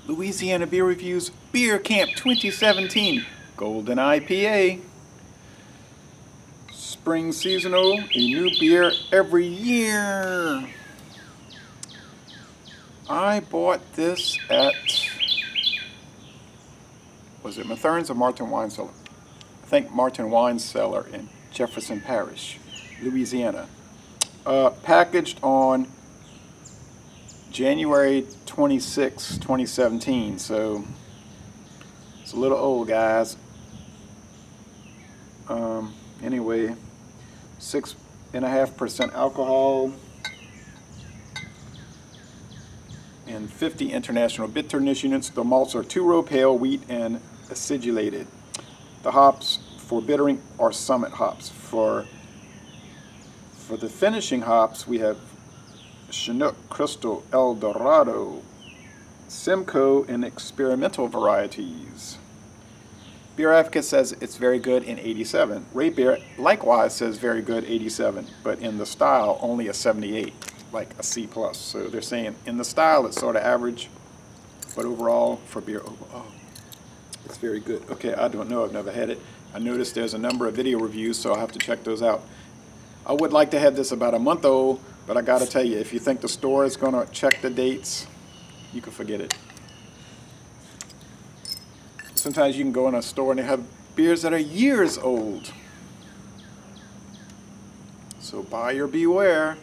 Louisiana Beer Reviews Beer Camp 2017 Golden IPA. Spring seasonal, a new beer every year. I bought this at, was it Mathern's or Martin Wine Cellar? I think Martin Wine Cellar in Jefferson Parish, Louisiana. Packaged on January 26, 2017, so it's a little old, guys. Anyway, 6.5% alcohol and 50 international bitterness units. The malts are two-row pale wheat and acidulated. The hops for bittering are Summit hops. For the finishing hops, we have Chinook, Crystal, El Dorado, Simcoe, and experimental varieties. Beer Advocate says it's very good in 87. Rate Beer likewise says very good 87, but in the style only a 78, like a C+. So they're saying in the style it's sort of average, but overall for beer overall, it's very good. Okay, I don't know, I've never had it. I noticed there's a number of video reviews, so I'll have to check those out. I would like to have this about a month old, but I gotta tell you, if you think the store is gonna check the dates, you can forget it. Sometimes you can go in a store and they have beers that are years old. So buyer beware.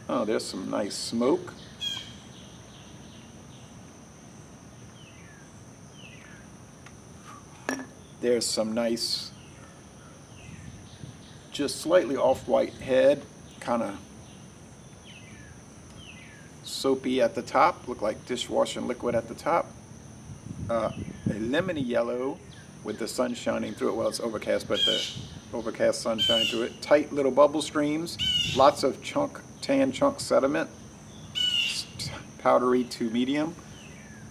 Oh, there's some nice smoke. There's some nice, just slightly off-white head, kind of soapy at the top, look like dishwashing liquid at the top. A lemony yellow with the sun shining through it. Well, it's overcast, but the overcast sun shining through it. Tight little bubble streams, lots of tan chunk sediment, powdery to medium,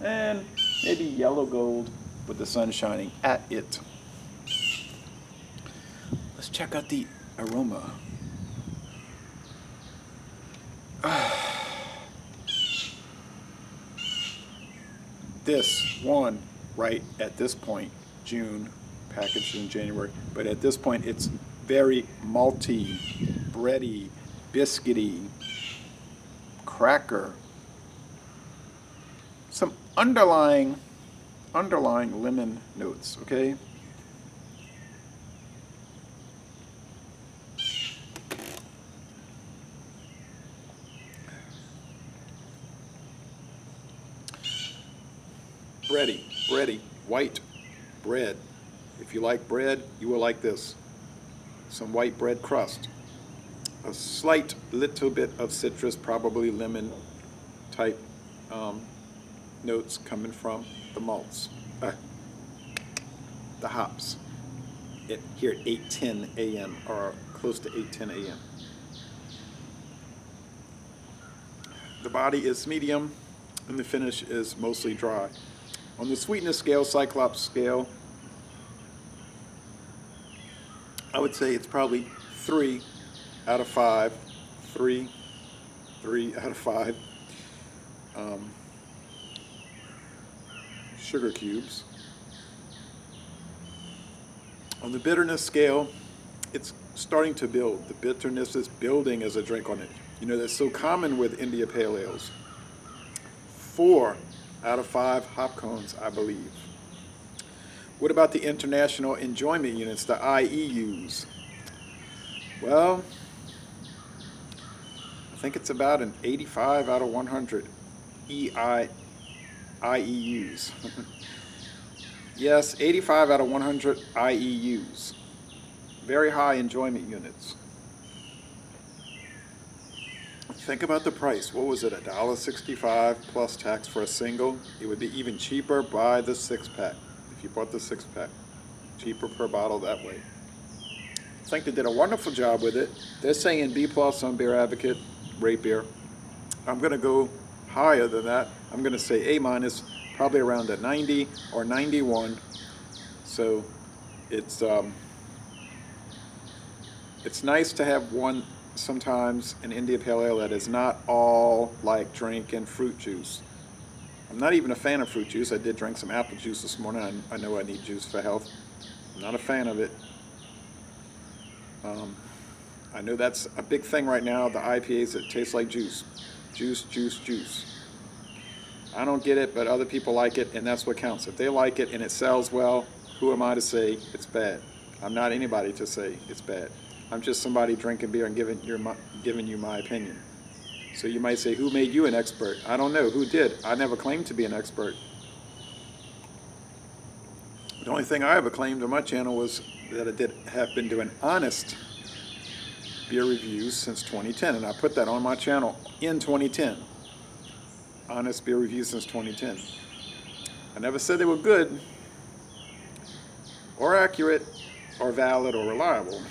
and maybe yellow gold with the sun shining at it. Let's check out the aroma. This one, right at this point, June, packaged in January, but at this point it's very malty, bready, biscuity, cracker. Some underlying lemon notes, okay? Bready, white bread. If you like bread, you will like this. Some white bread crust. A slight little bit of citrus, probably lemon type notes coming from the malts. The hops. Here at 8:10 a.m. or close to 8:10 a.m. The body is medium and the finish is mostly dry. On the sweetness scale, Cyclops scale, I would say it's probably 3 out of 5. 3 out of 5 sugar cubes. On the bitterness scale, it's starting to build. The bitterness is building as a drink on it. You know, that's so common with India Pale Ales. 4 out of 5 hop cones, I believe. What about the international enjoyment units, the IEUs? Well, I think it's about an 85 out of 100 IEUs. Yes, 85 out of 100 IEUs. Very high enjoyment units. Think about the price. What was it, $1.65 plus tax for a single? It would be even cheaper by the 6-pack. If you bought the 6-pack, cheaper per bottle that way. I think they did a wonderful job with it. They're saying B+ on Beer Advocate, Rate Beer. I'm gonna go higher than that. I'm gonna say A-, probably around a 90 or 91. So it's nice to have one sometimes an India Pale Ale that is not all like drink and fruit juice. I'm not even a fan of fruit juice. I did drink some apple juice this morning. I know I need juice for health. I'm not a fan of it. I know that's a big thing right now, the IPAs that taste like juice. Juice, juice, juice. I don't get it, but other people like it, and that's what counts. If they like it and it sells well, who am I to say it's bad? I'm not anybody to say it's bad. I'm just somebody drinking beer and giving you my opinion. So you might say, who made you an expert? I don't know. Who did? I never claimed to be an expert. The only thing I ever claimed on my channel was that I have been doing honest beer reviews since 2010, and I put that on my channel in 2010. Honest beer reviews since 2010. I never said they were good, or accurate, or valid, or reliable.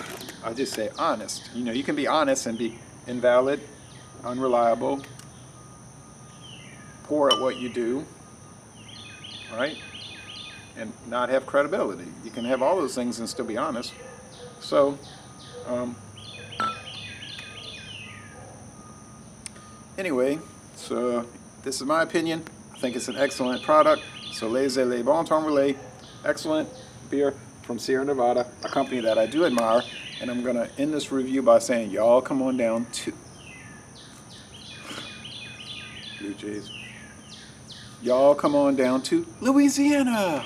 I just say honest. You know, you can be honest and be invalid, unreliable, poor at what you do, right? And not have credibility. You can have all those things and still be honest. So, anyway, so this is my opinion. I think it's an excellent product. So laissez les bon temps relais. Excellent beer from Sierra Nevada, a company that I do admire. And I'm gonna end this review by saying, y'all come on down to Blue Jays. Y'all come on down to Louisiana.